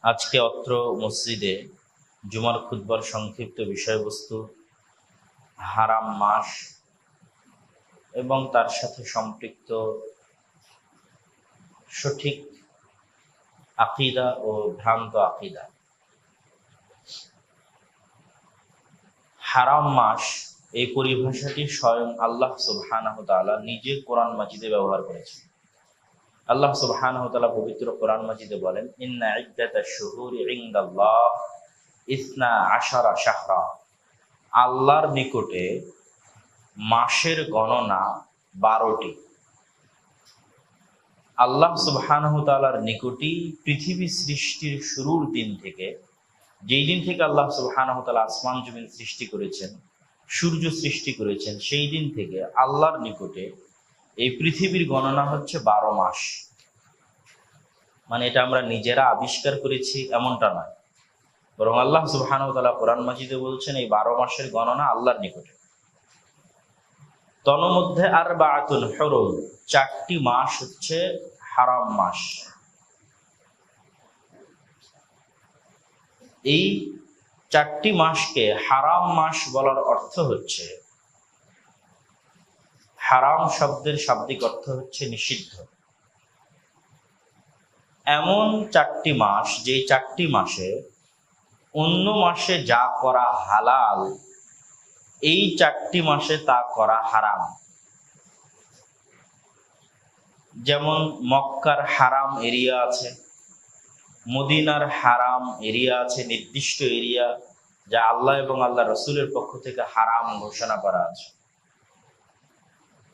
আজকে অত্র মসজিদে জুমার খুতবার সংক্ষিপ্ত বিষয়বস্তু হারাম মাস এবং তার সাথে সম্পৃক্ত সঠিক আকীদা ও ভ্রান্ত আকীদা। হারাম মাস এই পরিভাষাটি স্বয়ং আল্লাহ সুবহানাহু ওয়া তাআলা নিজে কোরআন মাজিদে ব্যবহার করেছেন। আল্লাহ সুবহানাহু ওয়া তাআলা পবিত্র কোরআন মাজিদে বলেন, ইন্না ইদ্দাতাশ শুহুরি ইনদাল্লাহ ইসনা আশারা শাহরা। আল্লাহর নিকটে মাসের গণনা 12টি। আল্লাহ সুবহানাহু ওয়া তাআলার নিকটই পৃথিবী সৃষ্টির শুরুর দিন থেকে, যেই দিন থেকে আল্লাহ সুবহানাহু ওয়া তাআলা আসমান জমিন সৃষ্টি করেছেন, সূর্য সৃষ্টি করেছেন, সেই দিন থেকে আল্লাহর নিকটে এই পৃথিবীর গণনা হচ্ছে 12 মাস। মানে এটা আমরা নিজেরা আবিষ্কার করেছি এমনটা নয়, বরং আল্লাহ সুবহানাহু ওয়া তাআলা কোরআন মাজিদে বলছেন এই 12 মাসের গণনা আল্লাহর নিকটে। তন্মধ্যে আরবাআতুন হুরুম, 4টি মাস হচ্ছে হারাম মাস। এই 4টি মাসকে হারাম মাস বলার অর্থ হচ্ছে, হারাম শব্দের শাব্দিক অর্থ হচ্ছে নিষিদ্ধ। এমন 4টি মাস, যে 4টি মাসে অন্য মাসে যা করা হালাল, এই 4টি মাসে তা করা হারাম। যেমন মক্কার হারাম এরিয়া আছে, মদিনার হারাম এরিয়া আছে, নির্দিষ্ট এরিয়া যা আল্লাহ এবং আল্লাহ রসুলের পক্ষ থেকে হারাম ঘোষণা করা আছে।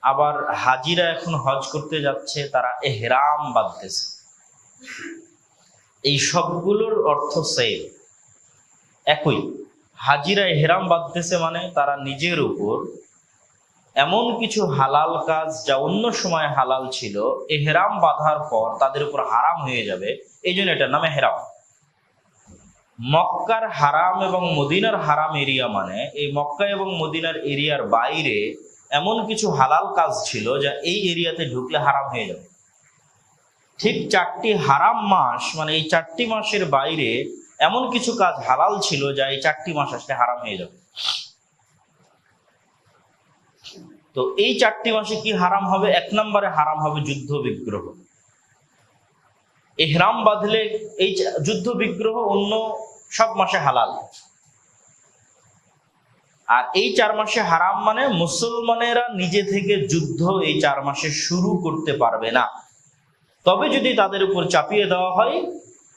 আবার হাজিরা এখন হজ করতে যাচ্ছে, তারা এহরাম বাঁধতেছে। এই সবগুলোর অর্থ সেম, একই। হাজিরা এহরাম বাঁধতেছে মানে তারা নিজের উপর এমন কিছু হালাল কাজ যা অন্য সময় হালাল ছিল, এহরাম বাঁধার পর তাদের উপর হারাম হয়ে যাবে, এই জন্য এটার নাম এহরাম। মক্কার হারাম এবং মদিনার হারাম এরিয়া মানে এই মক্কা এবং মদিনার এরিয়ার বাইরে এমন কিছু হালাল কাজ ছিল যা এই এরিয়াতে ঢুকলে হারাম হয়ে যাবে। ঠিক 4টি হারাম মাস মানে এই 4টি মাসের বাইরে এমন কিছু কাজ হালাল ছিল যা এই 4টি মাস আসলে হারাম হয়ে যাবে। তো এই 4টি মাসে কি হারাম হবে? 1 নম্বরে হারাম হবে যুদ্ধ বিগ্রহ। ইহরাম বাঁধলে এই যুদ্ধ বিগ্রহ অন্য সব মাসে হালাল। আর এই 4 মাসে হারাম মানে মুসলমানেরা নিজে থেকে যুদ্ধ এই 4 মাসে শুরু করতে পারবে না। তবে যদি তাদের উপর চাপিয়ে দেওয়া হয়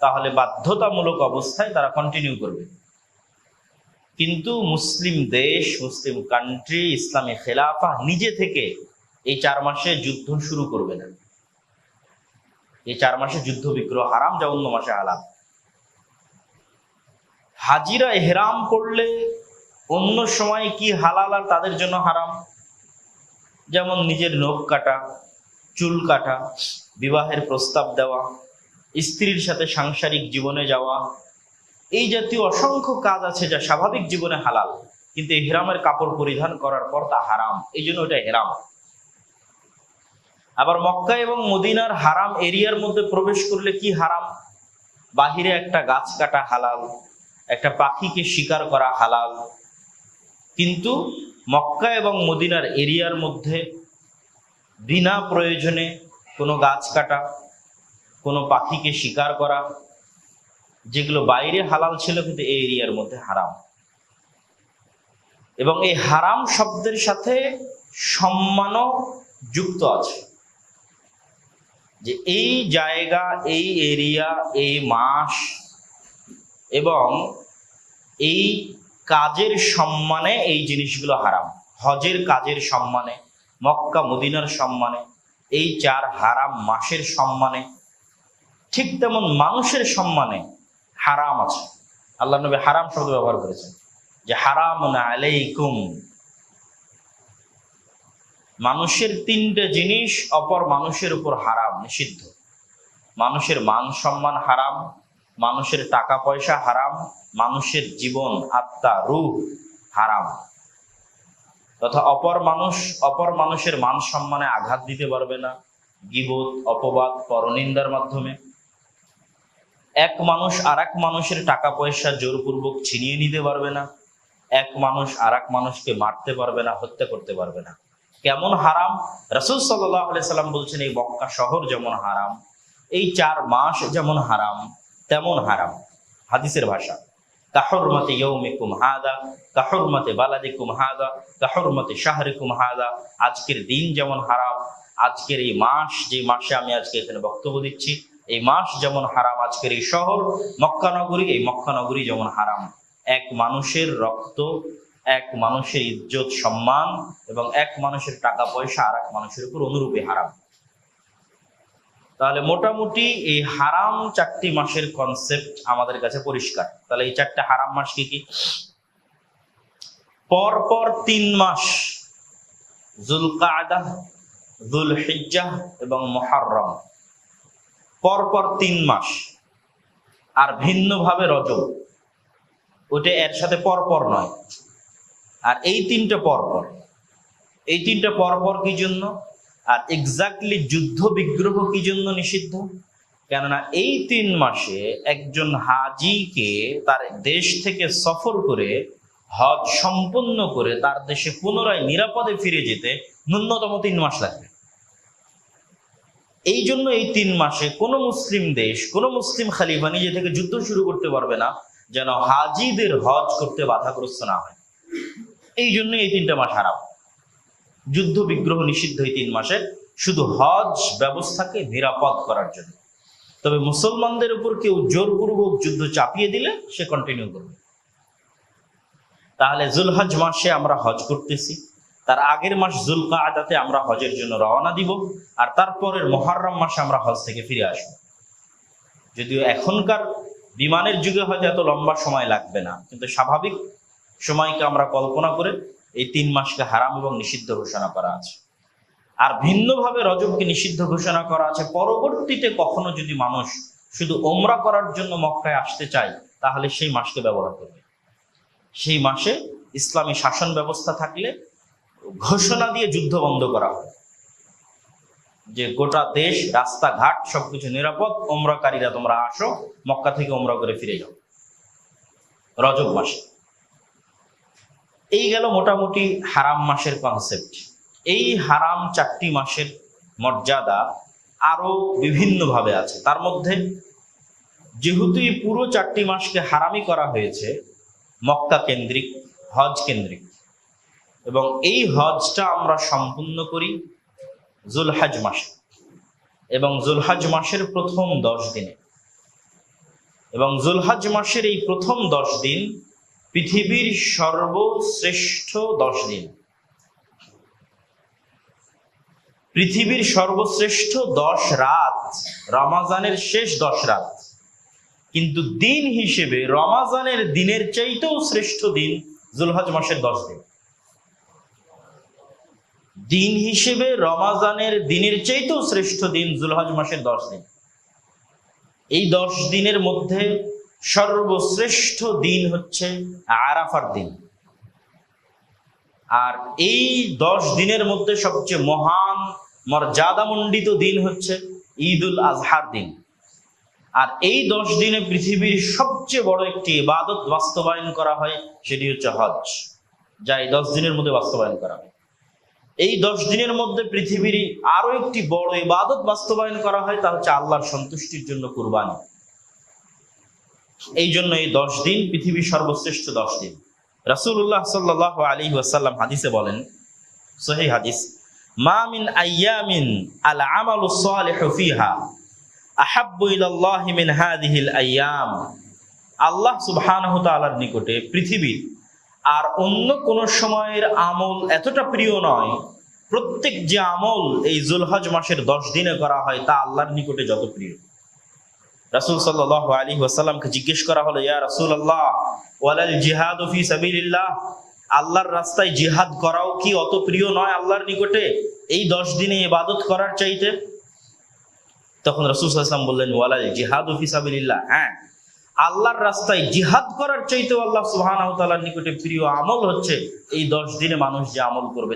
তাহলে বাধ্যতামূলক অবস্থায় তারা কন্টিনিউ করবে। কিন্তু মুসলিম দেশ, মুসলিম কান্ট্রি, ইসলামী খেলাফা নিজে থেকে এই 4 মাসে যুদ্ধ শুরু করবে না। এই 4 মাসে যুদ্ধ বিগ্রহ হারাম, যা অন্য মাসে হালাল। হাজিরা এহরাম করলে অন্য সময় কি হালাল আর তাদের জন্য হারাম? যেমন নিজের নখ কাটা, চুল কাটা, বিবাহের প্রস্তাব দেওয়া, স্ত্রীর সাথে সাংসারিক জীবনে যাওয়া, এই জাতীয় অসংখ্য কাজ আছে যা স্বাভাবিক জীবনে হালাল, কিন্তু ইহরামের কাপড় পরিধান করার পর তা হারাম, এই জন্য ওটা ইহরাম। আবার মক্কা এবং মদিনার হারাম এরিয়ার মধ্যে প্রবেশ করলে কি হারাম? বাহিরে একটা গাছ কাটা হালাল, একটা পাখিকে শিকার করা হালাল, কিন্তু মক্কা এবং মদিনার এরিয়ার মধ্যে বিনা প্রয়োজনে কোনো গাছ কাটা, কোনো পাখিকে শিকার করা, যেগুলো বাইরে হালাল ছিল কিন্তু এই এরিয়ার মধ্যে হারাম। এবং এই হারাম শব্দের সাথে সম্মানও যুক্ত আছে, যে এই জায়গা, এই এরিয়া, এই মাস এবং এই কাজের সম্মানে এই জিনিসগুলো হারাম। হজের কাজের সম্মানে, মক্কা মদিনার সম্মানে, এই 4 হারাম মাসের সম্মানে, ঠিক তেমন মানুষের সম্মানে হারাম আছে। আল্লাহ নবী হারাম শব্দ ব্যবহার করেছেন, যে হারামুন আলাইকুম। মানুষের 3টে জিনিস অপর মানুষের উপর হারাম, নিষিদ্ধ। মানুষের মান সম্মান হারাম, মানুষের টাকা পয়সা হারাম, মানুষের জীবন, আত্মা, রূহ হারাম। তথা অপর মানুষের মান সম্মানে আঘাত দিতে পারবে না, গীবত, অপবাদ, পরনিন্দার মাধ্যমে। এক মানুষ আর এক মানুষের টাকা পয়সা জোরপূর্বক ছিনিয়ে নিতে পারবে না, এক মানুষ আর এক মানুষকে মারতে পারবে না, হত্যা করতে পারবে না। কেমন হারাম? রাসূল সাল্লাল্লাহু আলাইহি সাল্লাম বলছেন এই মক্কা শহর যেমন হারাম, এই 4 মাস যেমন হারাম তেমন হারাম। হাদিসের ভাষা, কাহুরমাতি ইয়াউমিকুম হাদা কাহুরমাতি বালাদিকুম হাদা কাহুরমাতি শাহরিকুম হাদা। আজকের দিন যেমন হারাম, আজকের এই মাস, যে মাসে আমি আজকে এখানে বক্তব্য দিচ্ছি, এই মাস যেমন হারাম, আজকের এই শহর মক্কা নগরী, এই মক্কা নগরী যেমন হারাম। এক মানুষের রক্ত, এক মানুষের ইজ্জত সম্মান এবং এক মানুষের টাকা পয়সা আর এক মানুষের উপর অনুরূপে হারাম। তাহলে মোটামুটি এই হারাম 4টি মাসের কনসেপ্ট আমাদের কাছে পরিষ্কার। তাহলে এই 4টা হারাম মাস কি কি? পরপর 3 মাস, যুলকাআদা, যুলহিজ্জাহ এবং মুহররম, পরপর 3 মাস। আর ভিন্নভাবে রজব, ওটা এর সাথে পরপর নয়। আর এই 3টা পরপর, এই 3টা পরপর কি জন্য? আর এক্স্যাক্টলি যুদ্ধ বিগ্রহ কি জন্য নিষিদ্ধ? কেননা এই 3 মাসে একজন হাজিকে তার দেশ থেকে সফর করে হজ সম্পন্ন করে তার দেশে পুনরায় নিরাপদে ফিরে যেতে ন্যূনতম 3 মাস লাগবে। এই জন্য এই 3 মাসে কোনো মুসলিম দেশ, কোনো মুসলিম খলিফা নিজে থেকে যুদ্ধ শুরু করতে পারবে না, যেন হাজিদের হজ করতে বাধাগ্রস্ত না হয়। এই জন্য এই 3টা মাস হারাম। যুদ্ধ বিগ্রহ নিষিদ্ধ এই 3 মাসে, শুধু হজ ব্যবস্থাকে নিরাপদ করার জন্য। তবে মুসলমানদের উপর কেউ জোরপূর্বক যুদ্ধ চাপিয়ে দিলে সে কন্টিনিউ করবে। তাহলে যুলহজ মাসে আমরা হজ করতেছি, তার আগের মাস যুলকাআদাতে আমরা হজের জন্য রওনা দিব, আর তারপরের মুহররম মাসে আমরা হজ থেকে ফিরে আসবো। যদিও এখনকার বিমানের যুগে হয়তো এত লম্বা সময় লাগবে না, কিন্তু স্বাভাবিক সময়কে আমরা কল্পনা করে এই 3 মাসকে হারাম এবং নিষিদ্ধ ঘোষণা করা আছে। আর ভিন্নভাবে রজবকে নিষিদ্ধ ঘোষণা করা আছে। পরবর্তীতে কখনো যদি মানুষ শুধু ওমরা করার জন্য মক্কায় আসতে চায়, তাহলে সেই মাসকে ব্যবহার করবে। সেই মাসে ইসলামী শাসন ব্যবস্থা থাকলে ঘোষণা দিয়ে যুদ্ধ বন্ধ করা হয়, যে গোটা দেশ, রাস্তাঘাট সবকিছু নিরাপদ, ওমরাকারীরা তোমরা আসো, মক্কা থেকে ওমরা করে ফিরে যাও রজব মাসে। এই গেল মোটামুটি হারাম মাসের কনসেপ্ট। এই হারাম 4টি মাসের মর্যাদা আরো বিভিন্নভাবে আছে। তার মধ্যে যেহেতু এই পুরো 4টি মাসকে হারামি করা হয়েছে মক্কা কেন্দ্রিক, হজ কেন্দ্রিক, এবং এই হজটা আমরা সম্পূর্ণ করি যুলহজ মাসে এবং যুলহজ মাসের প্রথম 10 দিনে। এবং যুলহজ মাসের এই প্রথম 10 দিন পৃথিবীর সর্বশ্রেষ্ঠ 10 দিন, পৃথিবীর সর্বশ্রেষ্ঠ 10 রাত, রমাজানের শেষ 10 রাত। কিন্তু দিন হিসেবে রমাজানের দিনের চাইতেও শ্রেষ্ঠ দিন যুলহজ মাসের 10 দিন। দিন হিসেবে রমাজানের দিনের চাইতেও শ্রেষ্ঠ দিন যুলহজ মাসের 10 দিন। এই 10 দিনের মধ্যে সর্বশ্রেষ্ঠ দিন হচ্ছে আরাফার দিন। আর এই 10 দিনের মধ্যে সবচেয়ে মহান মর্যাদামণ্ডিত দিন হচ্ছে ঈদুল আজহার দিন। আর এই 10 দিনে পৃথিবীর সবচেয়ে বড় একটি ইবাদত বাস্তবায়ন করা হয়, সেটি হচ্ছে হজ, যা এই 10 দিনের মধ্যে বাস্তবায়ন করা হয়। এই 10 দিনের মধ্যে পৃথিবীর আরো একটি বড় ইবাদত বাস্তবায়ন করা হয়, তা হচ্ছে আল্লাহর সন্তুষ্টির জন্য কুরবানি। এই জন্য এই 10 দিন পৃথিবীর সর্বশ্রেষ্ঠ 10 দিন। রাসূলুল্লাহ সাল্লাল্লাহু আলাইহি ওয়াসাল্লাম হাদিসে বলেন, সহিহ হাদিস, মা মিন আইয়ামিন আল আমালুস সালিহু ফিহা আহাব্বু ইলাল্লাহি মিন হাযিহিল আইয়াম। আল্লাহ সুবহানাহু ওয়া তাআলার নিকটে পৃথিবীর আর অন্য কোন সময়ের আমল এতটা প্রিয় নয়, প্রত্যেক যে আমল এই যুলহজ মাসের 10 দিনে করা হয় তা আল্লাহর নিকটে যত প্রিয়। রাসূল সাল্লাল্লাহু আলাইহি ওয়াসাল্লামকে জিজ্ঞেস করা হলো, ইয়া রাসূলুল্লাহ, ওয়ালাল জিহাদু ফি সাবিলিল্লাহ, আল্লাহর রাস্তায় জিহাদ করাও কি অত প্রিয় নয় আল্লাহর নিকটে এই 10 দিনে ইবাদত করার চাইতে? তখন রাসূল সাল্লাল্লাহু আলাইহি ওয়াসাল্লাম বললেন, ওয়ালাল জিহাদু ফি সাবিলিল্লাহ, হ্যাঁ, আল্লাহর রাস্তায় জিহাদ করার চাইতেও আল্লাহ সুবহানাহু ওয়া তাআলার নিকটে প্রিয় আমল হচ্ছে এই 10 দিনে মানুষ যে আমল করবে।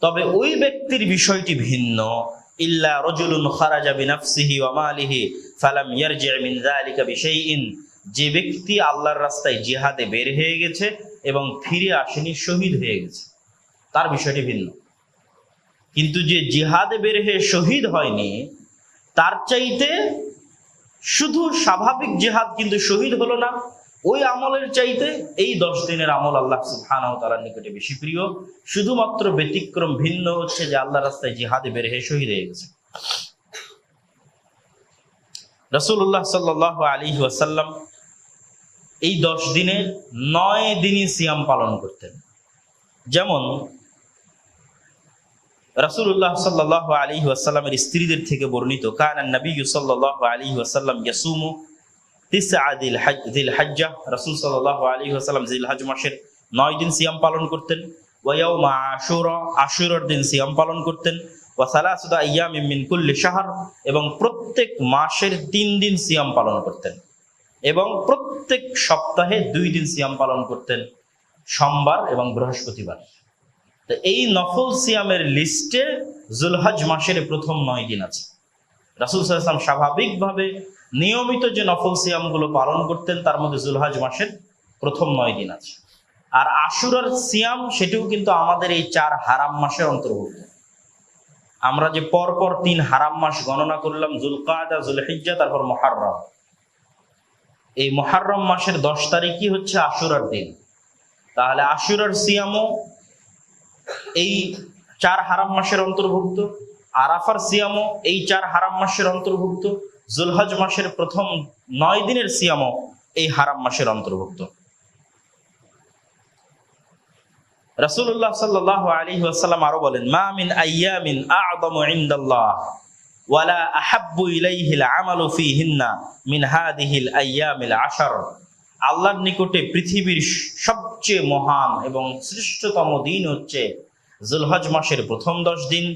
তবে ওই ব্যক্তির বিষয়টি ভিন্ন, ইল্লা রাজুলুন খারাজা বিনাফসিহি ওয়া মালিহি ফালাম ইয়ারজি' মিন যালিকা বিশাইইন, যে ব্যক্তি আল্লাহর রাস্তায় জিহাদে বের হয়ে গেছে এবং ফিরে আসেনি, শহীদ হয়ে গেছে, তার বিষয়টি ভিন্ন। কিন্তু যে জিহাদে বের হয়ে শহীদ হয়নি, তার চাইতে শুধু স্বাভাবিক জিহাদ কিন্তু শহীদ হলো না, ওই আমলের চাইতে এই 10 দিনের আমল আল্লাহ সুবহানাহু ওয়া তাআলার নিকটে বেশি প্রিয়। শুধুমাত্র ব্যতিক্রম ভিন্ন হচ্ছে যে আল্লাহর রাস্তায় জিহাদে বের হয়ে শহীদ হয়ে গেছে। রাসূলুল্লাহ সাল্লাল্লাহু আলাইহি ওয়াসাল্লাম এই 10 দিনে 9 দিনই সিয়াম পালন করতেন। যেমন রাসূলুল্লাহ সাল্লাল্লাহু আলাইহি ওয়াসাল্লামের স্ত্রীদের থেকে বর্ণিত, কানা নবী সাল্লাল্লাহু আলাইহি ওয়াসাল্লাম ইয়াসুমু তিসআ যিল হজ্জা, রাসূল সাল্লাল্লাহু আলাইহি ওয়াসাল্লাম জিলহজ মাসের 9 দিন সিয়াম পালন করতেন। ওয়া ইয়াউমা আশুরা, আশুরার দিন সিয়াম পালন করতেন। ওয়া সালাসাতু আইয়ামিন মিন কুল্লি শাহর, এবং প্রত্যেক মাসের 3 দিন সিয়াম পালন করতেন, এবং প্রত্যেক সপ্তাহে 2 দিন সিয়াম পালন করতেন, সোমবার এবং বৃহস্পতিবার। তো এই নফল সিয়ামের লিস্টে যুলহজ মাসের প্রথম 9 দিন আছে। রাসূল সাল্লাল্লাহু আলাইহি ওয়াসাল্লাম স্বাভাবিকভাবে নিয়মিত যে নফল সিয়ামগুলো পালন করতেন তার মধ্যে যুলহজ মাসের প্রথম 9 দিন আছে। আর আশুরার সিয়াম, সেটিও কিন্তু আমাদের এই 4 হারাম মাসের অন্তর্ভুক্ত। আমরা যে পরপর 3 হারাম মাস গণনা করলাম, যুলকাদা, যুলহিজ্জা, তারপর মুহররম, এই মুহররম মাসের 10 তারিখই হচ্ছে আশুরার দিন। তাহলে আশুরার সিয়ামও এই 4 হারাম মাসের অন্তর্ভুক্ত, আরাফার সিয়ামও এই 4 হারাম মাসের অন্তর্ভুক্ত, যুলহজ মাসের প্রথম 9 দিনের সিয়ামও এই হারাম মাসের অন্তর্ভুক্ত। রাসূলুল্লাহ সাল্লাল্লাহু আলাইহি ওয়াসাল্লাম আরো বলেন, মা মিন আইয়ামিন আ'যামু ইনদাল্লাহ ওয়ালা আহাব্বু ইলাইহিল আমালু ফীহিন্না মিন হাযিহিল আইয়ামিল 10। আল্লাহর নিকটে পৃথিবীর সবচেয়ে মহান এবং শ্রেষ্ঠতম দিন হচ্ছে যুলহজ মাসের প্রথম 10 দিন।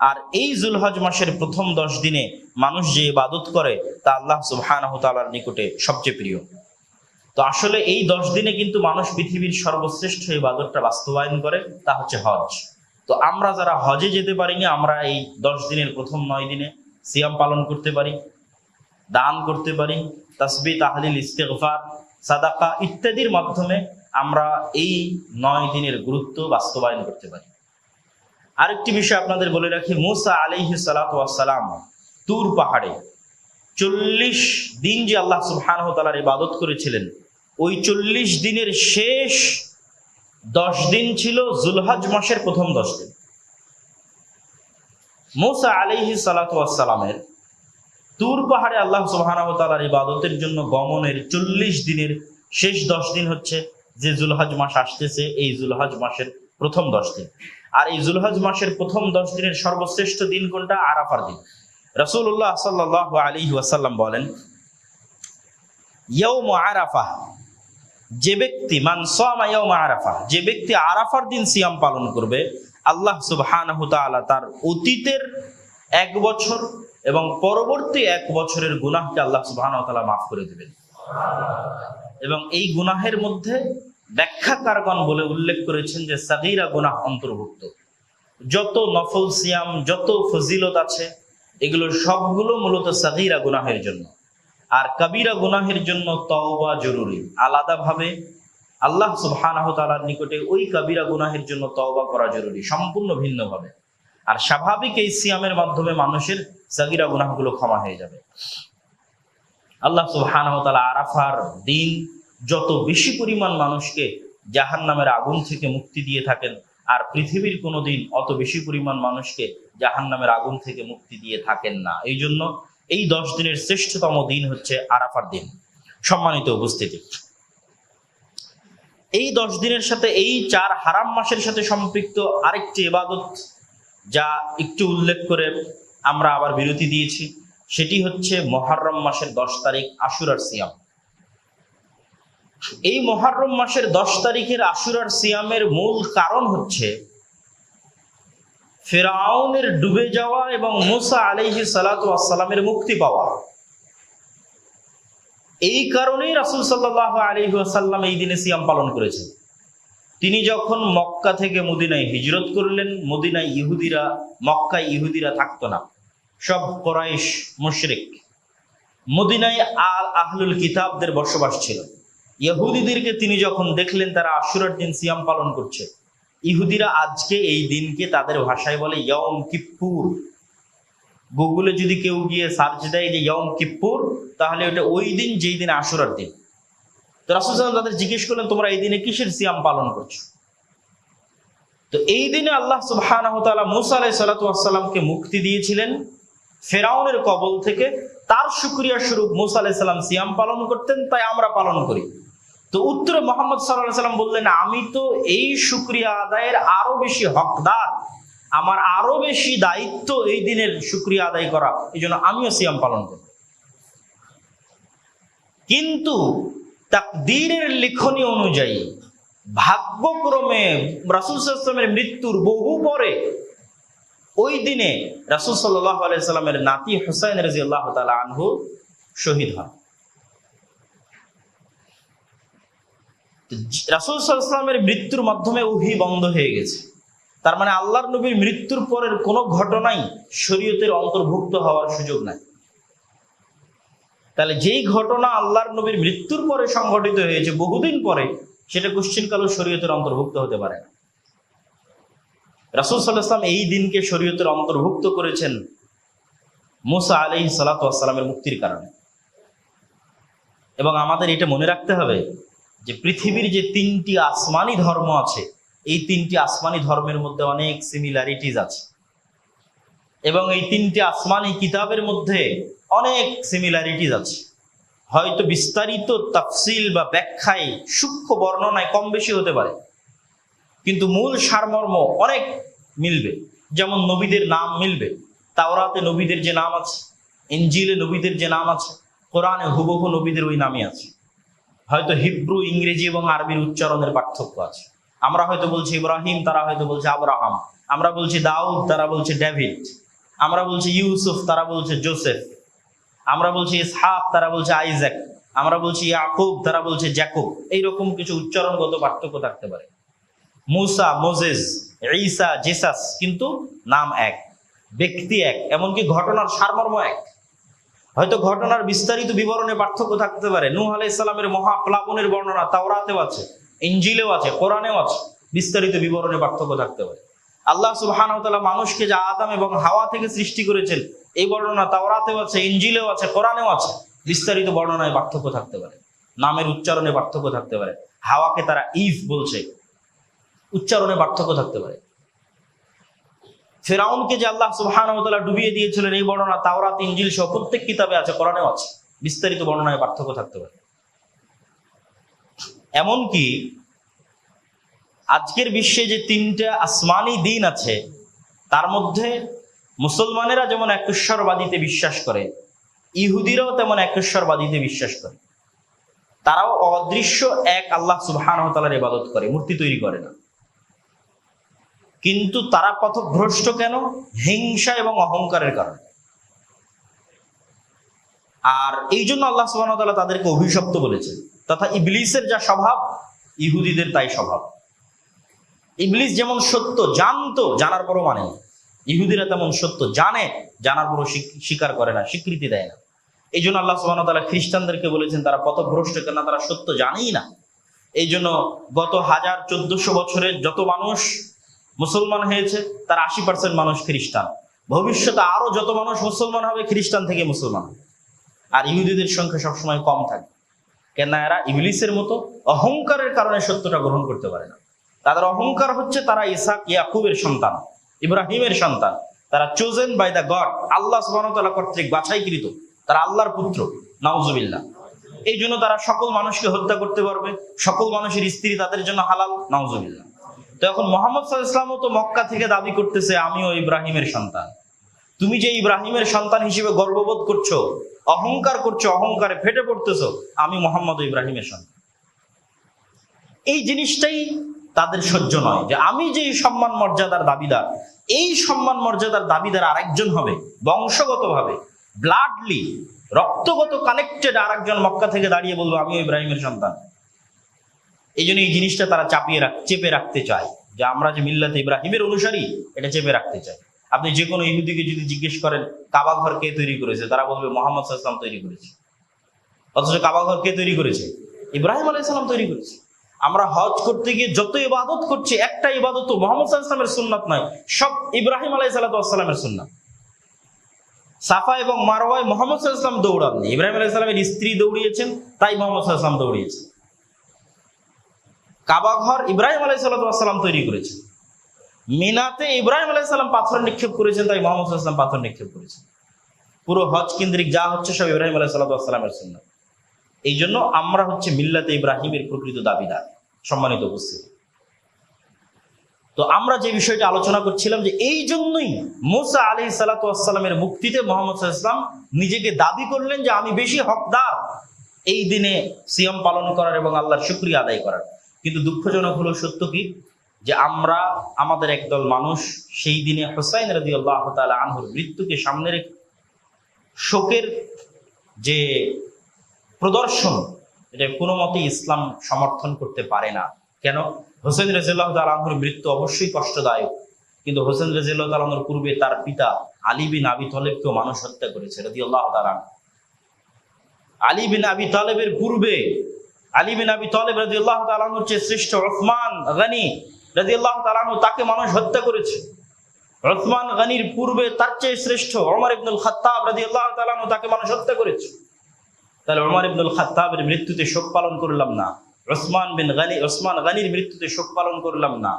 আর এই যুলহজ মাসের প্রথম 10 দিনে মানুষ যে ইবাদত করে তা আল্লাহ সুবহানাহু ওয়া তাআলার নিকটে সবচেয়ে প্রিয়। তো আসলে এই 10 দিনে কিন্তু মানুষ পৃথিবীর সর্বশ্রেষ্ঠ ইবাদতটা বাস্তবায়ন করে, তা হচ্ছে হজ। তো আমরা যারা হজে যেতে পারিনি, আমরা এই 10 দিনের প্রথম 9 দিনে সিয়াম পালন করতে পারি, দান করতে পারি, তাসবিহ, তাহলিল, ইস্তিগফার, সাদাকা ইত্যাদির মাধ্যমে আমরা এই 9 দিনের গুরুত্ব বাস্তবায়ন করতে পারি। আরেকটি বিষয় আপনাদের বলে রাখি, মুসা আলাইহিস সালাতু ওয়াস সালাম তুর পাহাড়ে 40 দিন যে আল্লাহ সুবহানাহু ওয়া তাআলার ইবাদত করেছিলেন, ওই 40 দিনের শেষ 10 দিন ছিল যুলহজ মাসের প্রথম 10 দিন। মুসা আলাইহিস সালাতু ওয়াস সালামের তুর পাহাড়ে আল্লাহ সুবহানাহু ওয়া তাআলার ইবাদতের জন্য গমনের 40 দিনের শেষ 10 দিন হচ্ছে যে যুলহজ মাস আসতেছে, এই যুলহজ মাসের প্রথম 10 দিন। আর এই যুলহজ মাসের প্রথম 10 দিনের সর্বশ্রেষ্ঠ দিন কোনটা? আরাফার দিন। রাসূলুল্লাহ সাল্লাল্লাহু আলাইহি ওয়াসাল্লাম বলেন, ইয়াউম আরাফা, যে ব্যক্তি মান সামা ইয়াউম আরাফা, যে ব্যক্তি আরাফার দিন সিয়াম পালন করবে, আল্লাহ সুবহানাহু ওয়া তাআলা তার অতীতের 1 বছর এবং পরবর্তী 1 বছরের গুনাহকে আল্লাহ সুবহানাহু ওয়া তাআলা মাফ করে দেবেন। এবং এই গুনাহের মধ্যে ব্যাখ্যাকারগণ বলে উল্লেখ করেছেন যে সাগীরা গুনাহ অন্তর্ভুক্ত। যত নফল সিয়াম, যত ফজিলত আছে, এগুলো সবগুলো মূলত সাগীরা গুনাহের জন্য। আর কবিরা গুনাহের জন্য তওবা জরুরি, আলাদাভাবে আল্লাহ সুবহানাহু ওয়া তাআলার নিকটে ওই কবিরা গুনাহের জন্য তওবা করা জরুরি, সম্পূর্ণ ভিন্নভাবে। আর স্বাভাবিক এই সিয়ামের মাধ্যমে মানুষের সাগীরা গুনাহগুলো ক্ষমা হয়ে যাবে। আল্লাহ সুবহানাহু ওয়া তাআলা আরাফার দিন যত বেশি পরিমাণ মানুষকে জাহান্নামের আগুন থেকে মুক্তি দিয়ে থাকেন, আর পৃথিবীর কোনো দিন অত বেশি পরিমাণ মানুষকে জাহান্নামের আগুন থেকে মুক্তি দিয়ে থাকেন না। এই জন্য এই 10 দিনের শ্রেষ্ঠতম দিন হচ্ছে আরাফার দিন। সম্মানিত উপস্থিতি, এই 10 দিনের সাথে এই 4 হারাম মাসের সাথে সম্পৃক্ত আরেকটি ইবাদত যা একটু উল্লেখ করে আমরা আবার বিরতি দিয়েছি, সেটি হচ্ছে মুহররম মাসের 10 তারিখ আশুরার সিয়াম। এই মুহররম মাসের 10 তারিখের আশুরার সিয়ামের মূল কারণ হচ্ছে ফিরআউনের ডুবে যাওয়া এবং মুসা আলাইহিস সালাতু ওয়াস সালামের মুক্তি পাওয়া। এই কারণেই রাসূল সাল্লাল্লাহু আলাইহি ওয়াসাল্লাম এই দিনে সিয়াম পালন করেছেন। তিনি যখন মক্কা থেকে মদিনায় হিজরত করলেন, মদিনায় ইহুদিরা, মক্কায় ইহুদিরা থাকতো না, সব কুরাইশ মুশরিক। মদিনায় আহলুল কিতাবদের বসবাস ছিল। ইহুদিদেরকে তিনি যখন দেখলেন তারা আশুরার দিন সিয়াম পালন করছে, ইহুদিরা আজকে এই দিনকে তাদের ভাষায় বলে ইয়ম কিপ্পুর। গুগলে যদি কেউ গিয়ে সার্চ দেয় যে ইয়ম কিপ্পুর, তাহলে ওটা ওই দিন যেই দিন আশুরার দিন। তো রাসূল সাল্লাল্লাহু আলাইহি ওয়াসাল্লাম তাদের জিজ্ঞেস করলেন, তোমরা এই দিনে কিসের সিয়াম পালন করছো? তো এই দিনে আল্লাহ সুবহানাহু ওয়া তাআলা মূসা আলাইহিস সালাতু ওয়াস সালামকে মুক্তি দিয়েছিলেন ফেরাউনের কবল থেকে। তার শুকরিয়া স্বরূপ মূসা আলাইহিস সালাম সিয়াম পালন করতেন, তাই আমরা পালন করি। তো উত্তরে মুহাম্মদ সাল্লাল্লাহু আলাইহি সাল্লাম বললেন, আমি তো এই শুকরিয়া আদায়ের আরো বেশি হকদার, আমার আরো বেশি দায়িত্ব এই দিনের শুকরিয়া আদায় করা, এই জন্য আমিও সিয়াম পালন করব। কিন্তু তাকদীরের লিখনী অনুযায়ী ভাগ্যক্রমে রাসূল সাল্লাল্লাহু আলাইহি ওয়াসাল্লামের মৃত্যুর বহু পরে ওই দিনে রাসূল সাল্লাল্লাহু আলাইহি সাল্লামের নাতি হুসাইন রাদিয়াল্লাহু তাআলা আনহু শহীদ হন। রাসূল সাল্লাল্লাহু আলাইহি ওয়াসাল্লামের মৃত্যুর মাধ্যমে ওহী বন্ধ হয়ে গেছে। তার মানে আল্লাহর নবীর মৃত্যুর পরের কোনো ঘটনাই শরীয়তের অন্তর্ভুক্ত হওয়ার সুযোগ নাই। তাহলে যেই ঘটনা আল্লাহর নবীর মৃত্যুর পরে সংঘটিত হয়েছে বহুদিন পরে, সেটা কোশ্চিনকালেও শরীয়তের অন্তর্ভুক্ত হতে পারে না। রাসূল সাল্লাল্লাহু আলাইহি ওয়াসাল্লাম এই দিনকে শরীয়তের অন্তর্ভুক্ত করেছেন মূসা আলাইহিস সালাতু ওয়াস সালামের মুক্তির কারণে। এবং আমাদের এটা মনে রাখতে হবে যে পৃথিবীর যে তিনটি আসমানি ধর্ম আছে, এই তিনটি আসমানি ধর্মের মধ্যে অনেক সিমিলারিটিজ আছে, এবং এই তিনটি আসমানি কিতাবের মধ্যে অনেক সিমিলারিটিজ আছে। হয়তো বিস্তারিত তাফসিল বা ব্যাখ্যায় সূক্ষ্ম বর্ণনায় কম বেশি হতে পারে, কিন্তু মূল সারমর্ম অনেক মিলবে। যেমন নবীদের নাম মিলবে, তাওরাতে নবীদের যে নাম আছে, ইনজিলে নবীদের যে নাম আছে, কোরআনে হুবহু নবীদের ওই নামই আছে। হয়তো হিব্রু, ইংরেজি এবং আরবির উচ্চারণের পার্থক্য আছে। আমরা হয়তো বলছি ইব্রাহিম, তারা হয়তো বলছে আব্রাহাম। আমরা বলছি দাউদ, তারা বলছে ডেভিড। আমরা বলছি ইউসুফ, তারা বলছে জোসেফ। আমরা বলছি ইসহাক, তারা বলছে আইজাক। আমরা বলছি ইয়াকুব, তারা বলছে জ্যাকব। এইরকম কিছু উচ্চারণগত পার্থক্য থাকতে পারে। মুসা, মোজেস, ঈসা, জেসাস, কিন্তু নাম এক, ব্যক্তি এক, এমনকি ঘটনার সারমর্ম এক। হয়তো ঘটনার বিস্তারিত বিবরণে পার্থক্য থাকতে পারে। নূহ আলাইহিস সালামের মহাপ্লাবনের বর্ণনা তাওরাতেও আছে, ইনজিলেও আছে, কোরআনেও আছে, বিস্তারিত বিবরণে পার্থক্য থাকতে পারে। আল্লাহ সুবহানাহু ওয়া তাআলা মানুষকে যে আদম এবং হাওয়া থেকে সৃষ্টি করেছেন, এই বর্ণনা তাওরাতেও আছে, ইনজিলেও আছে, কোরআনেও আছে, বিস্তারিত বর্ণনায় পার্থক্য থাকতে পারে, নামের উচ্চারণে পার্থক্য থাকতে পারে। হাওয়াকে তারা ইভ বলছে, উচ্চারণে পার্থক্য থাকতে পারে। ফেরাউনকে যে আল্লাহ সুবহানাহু ওয়া তাআলা ডুবিয়ে দিয়েছিলেন, এই বর্ণনা তাওরাত, ইনজিল সহ প্রত্যেক কিতাবে আছে, কোরআনেও আছে, বিস্তারিত বর্ণনায় পার্থক্য থাকতে পারে। এমনকি আজকের বিশ্বে যে তিনটা আসমানি দিন আছে, তার মধ্যে মুসলমানেরা যেমন একেশ্বরবাদীতে বিশ্বাস করে, ইহুদিরাও তেমন একেশ্বরবাদীতে বিশ্বাস করে। তারাও অদৃশ্য এক আল্লাহ সুবহানাহু ওয়া তাআলার ইবাদত করে, মূর্তি তৈরি করে না। কিন্তু তারা পথভ্রষ্ট কেন? হিংসা এবং অহংকারের কারণে। আর এই জন্য আল্লাহ সুবহানাহু ওয়া তাআলা তাদেরকে অভিশপ্ত বলেছেন। তথা ইবলিসের যা স্বভাব, ইহুদিদের তাই স্বভাব। ইবলিস যেমন সত্য জানতো, জানার পরও মানে না। ইহুদিরা তেমন সত্য জানে, জানার পরও স্বীকার করে না, স্বীকৃতি দেয় না। এই জন্য আল্লাহ সুবহানাহু ওয়া তাআলা খ্রিস্টানদেরকে বলেছেন তারা পথভ্রষ্ট, কেন? তারা সত্য জানেই না। এই জন্য গত 1400 বছরে যত মানুষ মুসলমান হয়েছে, তার 80% মানুষ খ্রিস্টান। ভবিষ্যতে আরো যত মানুষ মুসলমান হবে, খ্রিস্টান থেকে মুসলমান হবে। আর ইহুদিদের সংখ্যা সবসময় কম থাকে, কেন? এরা ইবলিসের মতো অহংকারের কারণে সত্যটা গ্রহণ করতে পারে না। তাদের অহংকার হচ্ছে তারা ইসহাক, ইয়াকুবের সন্তান, ইব্রাহিমের সন্তান। তারা চোজেন বাই দ্য গড, আল্লাহ সুবহানাহু ওয়া তাআলা কর্তৃক বাছাইকৃত, তারা আল্লাহর পুত্র। নাউজুবিল্লাহ। এই জন্য তারা সকল মানুষকে হত্যা করতে পারবে, সকল মানুষের স্ত্রী তাদের জন্য হালাল। নাউজুবিল্লাহ। তো এখন মুহাম্মদ সাল্লাল্লাহু আলাইহি ওয়াসাল্লাম তো মক্কা থেকে দাবি করতেছে, আমিও ইব্রাহিমের সন্তান। তুমি যে ইব্রাহিমের সন্তান হিসেবে গর্ববোধ করছো, অহংকার করছো, অহংকারে ফেটে পড়তেছো, আমি মুহাম্মদ ইব্রাহিমের সন্তান। এই জিনিসটাই তাদের সহ্য নয়, যে আমি যে সম্মান মর্যাদার দাবিদার, এই সম্মান মর্যাদার দাবিদার আরেকজন হবে, বংশগতভাবে ব্লাডলি, রক্তগত কানেক্টেড আরেকজন মক্কা থেকে দাঁড়িয়ে বলবো আমিও ইব্রাহিমের সন্তান। এই জন্য এই জিনিসটা তারা চেপে রাখতে চায়, যে আমরা যে মিল্লাতে ইব্রাহিমের অনুসারী, এটা চেপে রাখতে চায়। আপনি যে কোনো ইহুদিকে যদি জিজ্ঞেস করেন কাবা ঘর কে তৈরি করেছে, তারা বলবে মুহাম্মদ সাল্লাল্লাহু আলাইহি ওয়াসাল্লাম তৈরি করেছে। অথচ কাবা ঘর কে তৈরি করেছে? ইব্রাহিম আলাইহিস সালাম তৈরি করেছে। আমরা হজ করতে গিয়ে যত ইবাদত করছি, একটা ইবাদত তো মুহাম্মদ সাল্লাল্লাহু আলাইহি ওয়াসাল্লামের সুন্নাত নয়, সব ইব্রাহিম আলাইহিস সালামের সুন্নাত। সাফা এবং মারওয়ায় মুহাম্মদ সাল্লাল্লাহু আলাইহি ওয়াসাল্লাম দৌড়াননি, ইব্রাহিম আলাইহিস সালামের স্ত্রী দৌড়িয়েছেন, তাই মুহাম্মদ সাল্লাল্লাহু আলাইহি ওয়াসাল্লাম দৌড়িয়েছেন। কাবা ঘর ইব্রাহিম আলাইহিস সালাম তৈরি করেছেন। মিনাতে ইব্রাহিম আলাইহিস সালাম পাথর নিক্ষেপ করেছেন, তাই মুহাম্মদ সাল্লাল্লাহু আলাইহি ওয়াসাল্লাম পাথর নিক্ষেপ করেছেন। পুরো হজ কেন্দ্রিক যা হচ্ছে সব ইব্রাহিম আলাইহিস সালামের সুন্নাত। এই জন্য আমরা হচ্ছে মিল্লাতে ইব্রাহিমের প্রকৃত দাবিদার। সম্মানিত উপস্থিতি, তো আমরা যে বিষয়টা আলোচনা করছিলাম যে এই জন্যই মুসা আলাইহিস সালামের মুক্তিতে মুহাম্মদ সাল্লাল্লাহু আলাইহি ওয়াসাল্লাম নিজেকে দাবি করলেন যে আমি বেশি হকদার এই দিনে সিয়াম পালন করার এবং আল্লাহর শুকরিয়া আদায় করার। কিন্তু দুঃখজনক হলো সত্য কি, যে আমরা আমাদের একদল মানুষ সেই দিনে হুসাইন রাদিয়াল্লাহু তাআলা আনহুর মৃত্যুকে সামনে রেখে শোকের যে প্রদর্শন, এটা কোনো মতেই ইসলাম সমর্থন করতে পারে না। কেন? হোসেন রাদিয়াল্লাহু তাআলা আনহুর মৃত্যু অবশ্যই কষ্টদায়ক, কিন্তু হোসেন রাদিয়াল্লাহু তাআলা আনহুর পূর্বে তার পিতা আলী বিন আবি তালেবকেও মানুষ হত্যা করেছে রাদিয়াল্লাহু তাআলা। আলী বিন আবি তালেবের পূর্বে আলী বিন আবি তালেব রাদিয়াল্লাহু তাআলা আনহুর চেয়ে শ্রেষ্ঠ উসমান গনি রাদিয়াল্লাহু তাআলা আনহু, তাকে মানুষ হত্যা করেছে। উসমান গনির পূর্বে তার চেয়ে শ্রেষ্ঠ ওমর ইবনুল খাত্তাব রাদিয়াল্লাহু তাআলা আনহু, তাকে মানুষ হত্যা করেছে। তাহলে ওমর ইবনুল খাত্তাবের মৃত্যুতে শোক পালন করলাম না, উসমান গনির মৃত্যুতে শোক পালন করলাম না,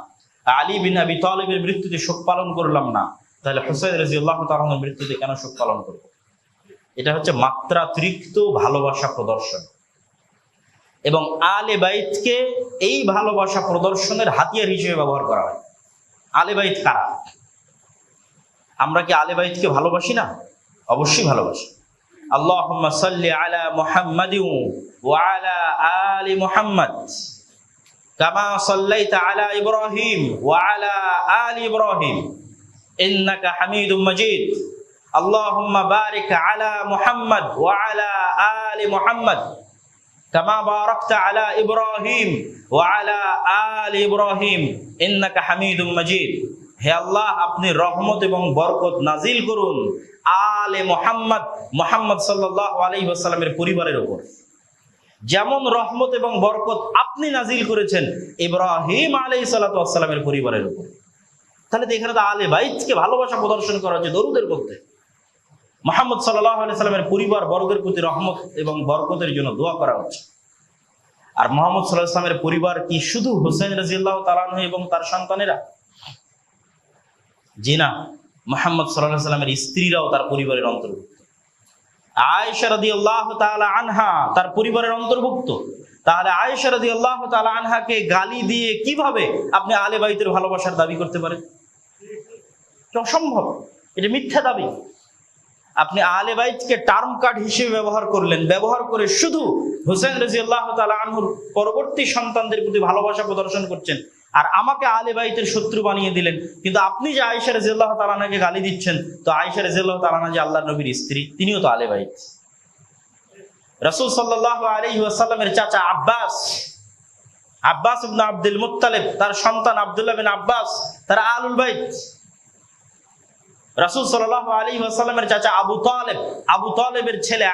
আলী বিন আবি তালেবের মৃত্যুতে শোক পালন করলাম না, তাহলে হুসাইন রাদিয়াল্লাহু তাআলা আনহুর মৃত্যুতে কেন শোক পালন করব? এটা হচ্ছে মাত্রাতিরিক্ত ভালোবাসা প্রদর্শন। এবং আলে বাইতকে এই ভালোবাসা প্রদর্শনের হাতিয়ার হিসেবে ব্যবহার করা হয়। আলে বাইত কারা? আমরা কি আলে বাইতকে ভালোবাসি না? অবশ্যই ভালোবাসি। আল্লাহুম্মা সাল্লি আলা মুহাম্মাদিন ওয়া আলা আলি মুহাম্মাদ কামা সাল্লাইতা আলা ইব্রাহিম ওয়া আলা আলি ইব্রাহিম ইন্নাকা হামিদুম মাজিদ। আল্লাহুম্মা বারিক আলা মুহাম্মাদ ওয়া আলা আলি মুহাম্মাদ কামা বারাকতা আলা ইব্রাহিম ওয়া আলা আলি ইব্রাহিম ইন্নাকা হামিদুম মাজিদ। হে আল্লাহ, আপনি রহমত এবং বরকত নাজিল করুন আলে মুহাম্মদ, মুহাম্মদ সাল্লাল্লাহু আলাইহি ওয়াসাল্লামের পরিবারের উপর, যেমন রহমত এবং বরকত আপনি নাজিল করেছেন ইব্রাহিম আলাইহিস সালাতু ওয়াসসালামের পরিবারের উপর। তাহলে এখানে তো আলে বাইতকে ভালোবাসা প্রদর্শন করা হচ্ছে দরুদের মধ্যে। মুহাম্মদ সাল্লাল্লাহু আলাইহি ওয়াসাল্লামের পরিবার বর্গের প্রতি রহমত এবং বরকতের জন্য দোয়া করা হচ্ছে। আর মুহাম্মদ সাল্লাল্লাহু আলাইহি ওয়াসাল্লামের পরিবার কি শুধু হুসাইন রাদিয়াল্লাহু তাআলা আনহু এবং তার সন্তানেরা? জি না, মুহাম্মদ সাল্লাল্লাহু আলাইহি ওয়াসাল্লামের স্ত্রীরাও তার পরিবারের অন্তর্ভুক্ত। আয়েশা রাদিয়াল্লাহু তাআলা আনহা তার পরিবারের অন্তর্ভুক্ত। তাহলে আয়েশা রাদিয়াল্লাহু তাআলা আনহাকে গালি দিয়ে কিভাবে আপনি আলে বাইতের ভালোবাসার দাবি করতে পারেন? এটা অসম্ভব, এটা মিথ্যা দাবি। আপনি আলে বাইতকে টার্ম কার্ড হিসেবে ব্যবহার করলেন, ব্যবহার করে শুধু হুসাইন রাদিয়াল্লাহু তাআলা আনহুর পরবর্তী সন্তানদের প্রতি ভালোবাসা প্রদর্শন করছেন, আর আমাকে আলে বাইতের শত্রু বানিয়ে দিলেন। কিন্তু আপনি যে আয়েশা রাদিয়াল্লাহু তাআলা আনহাকে গালি দিচ্ছেন, তো আয়েশা রাদিয়াল্লাহু তাআলা আনহা যে আল্লাহর নবীর স্ত্রী, তিনিও তো আলে বাইত। রাসূল সাল্লাল্লাহু আলাইহি ওয়াসাল্লামের চাচা আব্বাস ইবনে আব্দুল মুত্তালিব, তার সন্তান আব্দুল্লাহ বিন আব্বাস, তারা আলুল বাইত। রাসূল সাল্লাল্লাহু আলাইহি ওয়াসাল্লামের চাচা আবু তালেবের ছেলে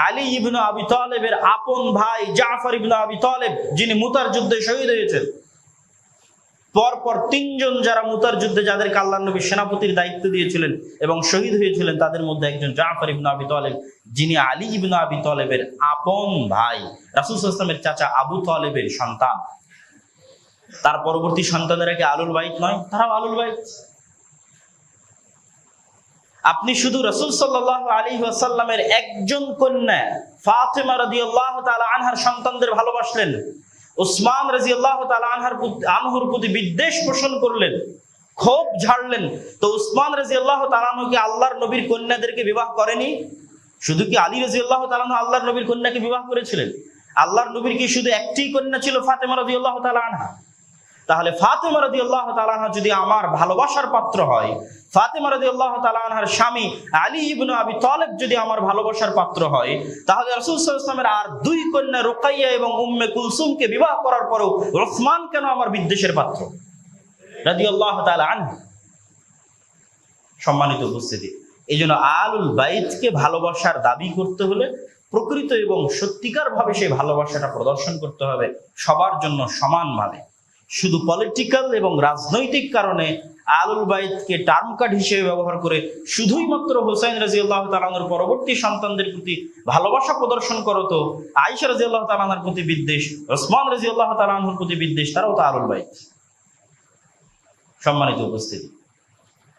আলী ইবনে আবি তালেবের আপন ভাই জাফর ইবনে আবি তালেব, যিনি মুতার যুদ্ধে শহীদ হয়েছেন। পরপর তিনজন যারা মুতার যুদ্ধে যাদেরকে আল্লাহর নবী সেনাপতির দায়িত্ব দিয়েছিলেন এবং শহীদ হয়েছিলেন, তাদের মধ্যে একজন জাফর ইবনে আবি তালেব, যিনি আলী ইবনে আবি তালেবের আপন ভাই, রাসূল সাল্লাল্লাহু আলাইহি ওয়াসাল্লামের চাচা আবু তালেবের সন্তান। তার পরবর্তী সন্তানেরা কি আলুল বাইত নয়? তারাও আলুল বাইত। আপনি শুধু রাসূল সাল্লাল্লাহু আলাইহি ওয়াসাল্লামের একজন কন্যা ফাতেমা রাদিয়াল্লাহু তাআলা আনহার সন্তানদের ভালোবাসলেন, উসমান রাদিয়াল্লাহু তাআলা আনহুর প্রতি বিদ্বেষ পোষণ করলেন, ক্ষোভ ঝাড়লেন। তো উসমান রাদিয়াল্লাহু তাআলা আনহু কি আল্লাহর নবীর কন্যাদেরকে বিবাহ করেনি? শুধু কি আলী রাদিয়াল্লাহু তাআলা আনহু আল্লাহর নবীর কন্যাকে বিবাহ করেছিলেন? আল্লাহর নবীর কি শুধু একটি কন্যা ছিল, ফাতেমা রাদিয়াল্লাহু তাআলা আনহা? তাহলে ফাতেমা রাদিয়াল্লাহু তাআলা আনহা যদি আমার ভালোবাসার পাত্র হয়, ফাতেমা রাদিয়াল্লাহু তাআলা আনহার স্বামী আলী ইবনে আবি তালেব যদি আমার ভালোবাসার পাত্র হয়, তাহলে রাসূল সাল্লাল্লাহু আলাইহি ওয়াসাল্লামের আর দুই কন্যা রুকাইয়া এবং উম্মে কুলসুমকে বিবাহ করার পরেও উসমান কেন আমার বিদ্বেষের পাত্র রাদিয়াল্লাহু তাআলা আনহু? সম্মানিত উপস্থিতি, এই জন্য আলুল বাইতকে ভালোবাসার দাবি করতে হলে প্রকৃত এবং সত্যিকার ভাবে সেই ভালোবাসাটা প্রদর্শন করতে হবে সবার জন্য সমানভাবে। শুধু পলিটিক্যাল এবং রাজনৈতিক কারণে আলুল বাইতকে টার্ম কার্ড হিসেবে ব্যবহার করে শুধুই মাত্র হোসাইন রাদিয়াল্লাহু তাআলা আনহুর পরবর্তী সন্তানদের প্রতি ভালোবাসা প্রদর্শন করো তো আয়েশা রাদিয়াল্লাহু তাআলা আনহার প্রতি বিদ্বেষ, ওসমান রাদিয়াল্লাহু তাআলা আনহুর প্রতি বিদ্বেষ, তারাও তো আলুল বাইত। সম্মানিত উপস্থিতি,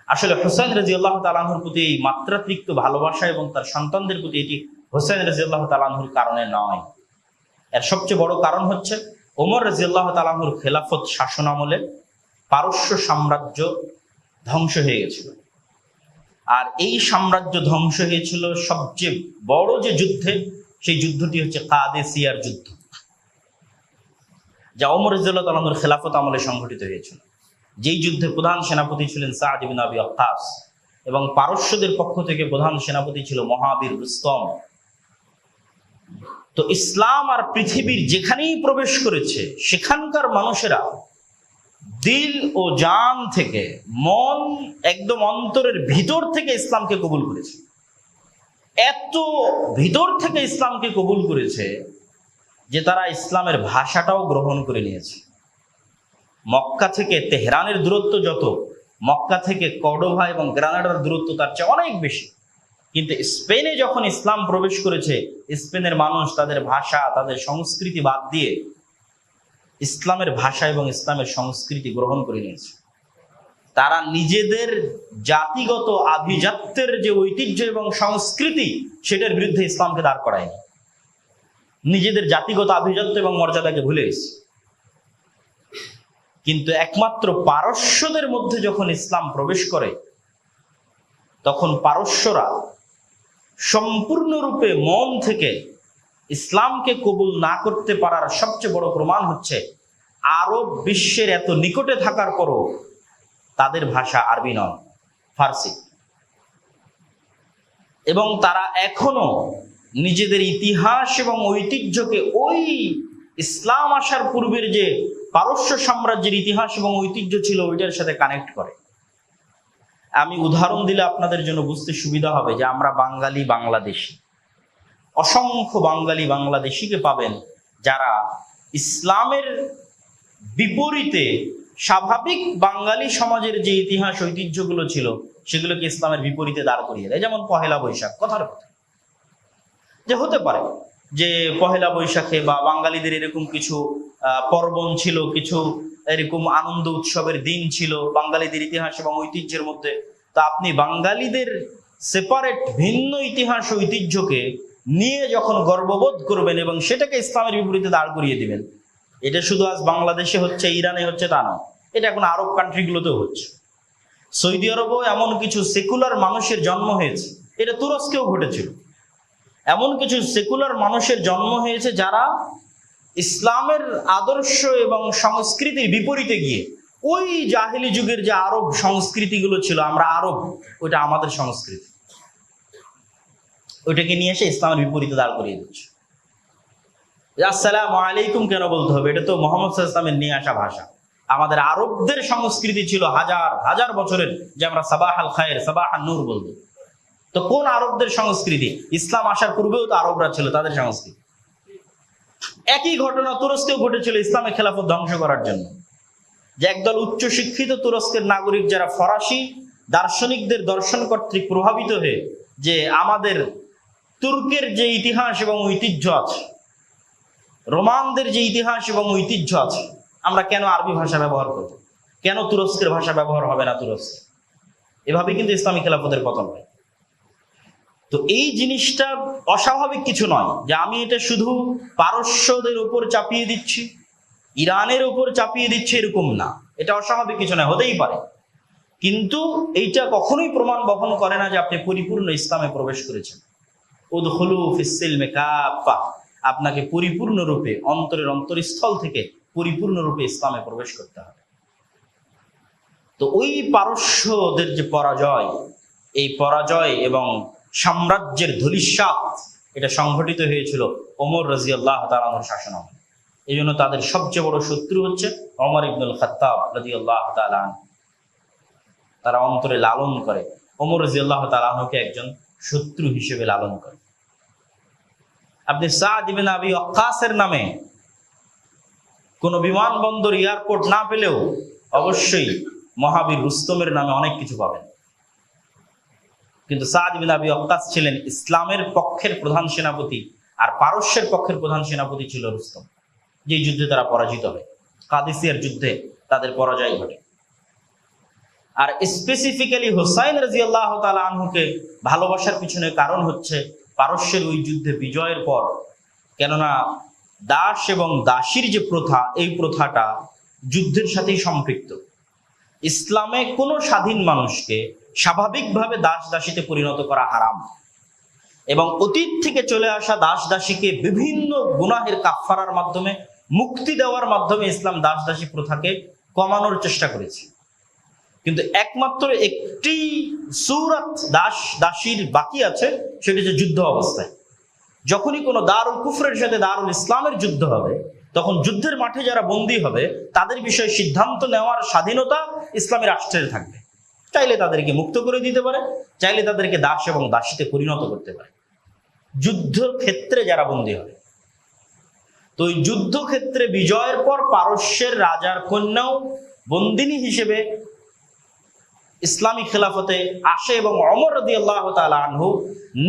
আসলে হোসাইন রাদিয়াল্লাহু তাআলা আনহুর প্রতি এই মাত্রাতিরিক্ত ভালোবাসা এবং তার সন্তানদের প্রতি এটি হোসাইন রাদিয়াল্লাহু তাআলা আনহুর কারণে নয়। এর সবচেয়ে বড় কারণ হচ্ছে ওমর রাদিয়াল্লাহু তাআলা আনহুর খেলাফত শাসন আমলে পারস্য সাম্রাজ্য ধ্বংস হয়ে গেছিল। আর এই সাম্রাজ্য ধ্বংস হয়েছিল সবচেয়ে বড় যে যুদ্ধে, সেই যুদ্ধটি হচ্ছে কাদেসিয়ার যুদ্ধ, যা ওমর রাদিয়াল্লাহু তাআলা আনহুর খেলাফত আমলে সংঘটিত হয়েছিল। যেই যুদ্ধে প্রধান সেনাপতি ছিলেন সাদ ইবনে আবি ওয়াক্কাস এবং পারস্যদের পক্ষ থেকে প্রধান সেনাপতি ছিল মহাবীর রুস্তম। তো ইসলাম আর পৃথিবীর যেখানেই প্রবেশ করেছে সেখানকার মানুষেরা দিল ও জান থেকে, মন একদম অন্তরের ভিতর থেকে ইসলামকে কবুল করেছে। এত ভিতর থেকে ইসলামকে কবুল করেছে যে তারা ইসলামের ভাষাটাও গ্রহণ করে নিয়েছে। মক্কা থেকে তেহরানের দূরত্ব যত, মক্কা থেকে কর্ডোভা এবং গ্রানাডার দূরত্ব তার চেয়ে অনেক বেশি। কিন্তু স্পেনে যখন ইসলাম প্রবেশ করেছে, স্পেনের মানুষ তাদের ভাষা, তাদের সংস্কৃতি বাদ দিয়ে ইসলামের ভাষা এবং ইসলামের সংস্কৃতি গ্রহণ করে নিয়েছে। তারা নিজেদের জাতিগত আভিজাত্যের যে ঐতিহ্য এবং সংস্কৃতি, সেটার বিরুদ্ধে ইসলামকে দাঁড় করায়নি। নিজেদের জাতিগত আভিজাত্য এবং মর্যাদাকে ভুলে গেছে। কিন্তু একমাত্র পারস্যদের মধ্যে যখন ইসলাম প্রবেশ করে, তখন পারস্যরা সম্পূর্ণরূপে মন থেকে ইসলামকে কবুল না করতে পারার সবচেয়ে বড় প্রমাণ হচ্ছে আরব বিশ্বের এত নিকটে থাকার পরও তাদের ভাষা আরবি নয়, ফার্সি। এবং তারা এখনো নিজেদের ইতিহাস এবং ঐতিহ্যকে ওই ইসলাম আসার পূর্বের যে পারস্য সাম্রাজ্যের ইতিহাস এবং ঐতিহ্য ছিল ওইটার সাথে কানেক্ট করে। আমি উদাহরণ দিলে আপনাদের জন্য বুঝতে সুবিধা হবে যে আমরা বাঙালি বাংলাদেশি, অসংখ্য বাঙালি বাংলাদেশিকে পাবেন যারা ইসলামের বিপরীতে স্বাভাবিক বাঙালি সমাজের যে ইতিহাস ঐতিহ্যগুলো ছিল সেগুলোকে ইসলামের বিপরীতে দাঁড় করিয়ে দেয়। যেমন পহেলা বৈশাখ, কথার কথা যে হতে পারে যে পহেলা বৈশাখে বা বাঙালিদের এরকম কিছু পার্বণ ছিল, কিছু এরকম আনন্দ উৎসবের দিন ছিল বাঙালিদের ইতিহাস এবং ঐতিহ্যের মধ্যে। তা আপনি বাঙালিদের সেপারেট ভিন্ন ইতিহাস ঐতিহ্যকে নিয়ে যখন গর্ববোধ করবেন এবং সেটাকে ইসলামের বিপরীতে দাঁড় করিয়ে দিবেন, এটা শুধু আজ বাংলাদেশে হচ্ছে, ইরানে হচ্ছে তা নয়, এটা এখন আরব কান্ট্রিগুলোতেও হচ্ছে। সৌদি আরবেও এমন কিছু সেকুলার মানুষের জন্ম হয়েছে, এটা তুরস্কেও ঘটেছিল। এমন কিছু সেকুলার মানুষের জন্ম হয়েছে যারা ইসলামের আদর্শ এবং সংস্কৃতির বিপরীতে গিয়ে ওই জাহেলি যুগের যে আরব সংস্কৃতিগুলো ছিল, আমরা আরব, ওইটা আমাদের সংস্কৃতি, ওইটাকে নিয়ে এসে ইসলামের বিপরীতে দাঁড় করিয়ে দিচ্ছে। আসসালামু আলাইকুম কেন বলতে হবে? এটা তো মোহাম্মদ সাল্লাল্লাহু আলাইহি ওয়াসাল্লামের নিয়ে আসা ভাষা। আমাদের আরবদের সংস্কৃতি ছিল হাজার হাজার বছরের, যে আমরা সাবাহ আল খায়ের, সাবাহ আন নূর বলবো। তো কোন আরবদের সংস্কৃতি? ইসলাম আসার পূর্বেও তো আরবরা ছিল, তাদের সংস্কৃতি। একই ঘটনা তুরস্কেও ঘটেছিল ইসলামের খেলাফত ধ্বংস করার জন্য। যে একদল উচ্চ শিক্ষিত তুরস্কের নাগরিক যারা ফরাসি দার্শনিকদের দর্শন কর্তৃক প্রভাবিত হয়ে যে আমাদের তুর্কের যে ইতিহাস এবং ঐতিহ্য আছে, রোমানদের যে ইতিহাস এবং ঐতিহ্য আছে, আমরা কেন আরবি ভাষা ব্যবহার করব, কেন তুরস্কের ভাষা ব্যবহার হবে না তুরস্কে? এভাবে কিন্তু ইসলামী খেলাফতের পতন হয়। তো এই জিনিসটা অস্বাভাবিক কিছু নয় যে আমি এটা শুধু পারস্যদের উপর চাপিয়ে দিচ্ছি, ইরানের উপর চাপিয়ে দিচ্ছি, এরকম না। এটা অস্বাভাবিক কিছু নয়, হতেই পারে, কিন্তু এইটা কখনোই প্রমাণ বহন করে না যে আপনি পরিপূর্ণ ইসলামে প্রবেশ করেছেন। উদখুলু ফিস সিলমি কাফা, আপনাকে পরিপূর্ণরূপে অন্তরের অন্তরস্থল থেকে পরিপূর্ণরূপে ইসলামে প্রবেশ করতে হবে। তো ওই পারস্যদের যে পরাজয়, এই পরাজয় এবং সাম্রাজ্যের ধূলিসাৎ, এটা সংঘটিত হয়েছিল ওমর রাদিয়াল্লাহু তাআলা আনহুর শাসনামলে। এই জন্য তাদের সবচেয়ে বড় শত্রু হচ্ছে ওমর ইবনুল খাত্তাব রাদিয়াল্লাহু তাআলা আনহু। তারা অন্তরে লালন করে ওমর রাদিয়াল্লাহু তাআলা আনহুকে একজন শত্রু হিসেবে লালন করে। আপনি সাদ ইবনে আবি ওয়াক্কাসের নামে কোনো বিমানবন্দর এয়ারপোর্ট না পেলেও অবশ্যই মহাবীর রুস্তমের নামে অনেক কিছু পাবেন। কিন্তু সাদ ইবনে আবি ওয়াক্কাস ছিলেন ইসলামের পক্ষের প্রধান সেনাপতি, আর পারস্যের পক্ষের প্রধান সেনাপতি ছিল রুস্তম, যে যুদ্ধে তারা পরাজিত হয়। কাদিসিয়ার যুদ্ধে তাদের পরাজয় ঘটে। আর স্পেসিফিক্যালি হুসাইন রাদিয়াল্লাহু তাআলা আনহুকে ভালোবাসার পিছনে কারণ হচ্ছে পারস্যের ওই যুদ্ধে বিজয়ের পর, কেননা দাস এবং দাসীর যে প্রথা, এই প্রথাটা যুদ্ধের সাথেই সম্পৃক্ত। ইসলামে কোনো স্বাধীন মানুষকে স্বাভাবিকভাবে দাস দাসীতে পরিণত করা হারাম, এবং অতীত থেকে চলে আসা দাস দাসীকে বিভিন্ন গুনাহের কাফফারার মাধ্যমে, মুক্তি দেওয়ার মাধ্যমে ইসলাম দাস দাসী প্রথাকে কমানোর চেষ্টা করেছে। কিন্তু একমাত্র একটি সূরাত দাস দাসীর বাকি আছে, সেটি হচ্ছে যুদ্ধ অবস্থায়। যখনই কোনো দারুল কুফরের সাথে দারুল ইসলামের যুদ্ধ হবে, তখন যুদ্ধের মাঠে যারা বন্দী হবে তাদের বিষয়ে সিদ্ধান্ত নেওয়ার স্বাধীনতা ইসলামী রাষ্ট্রের থাকবে। চাইলে তাদেরকে মুক্ত করে দিতে পারে, চাইলে তাদেরকে দাস এবং দাসীতে পরিণত করতে পারে, যুদ্ধের ক্ষেত্রে যারা বন্দী হবে। তো ওই যুদ্ধক্ষেত্রে বিজয়ের পর পারস্যের রাজার কন্যাও বন্দিনী হিসেবে ইসলামী খেলাফতে আসে, এবং ওমর রাদিয়াল্লাহু তাআলা আনহু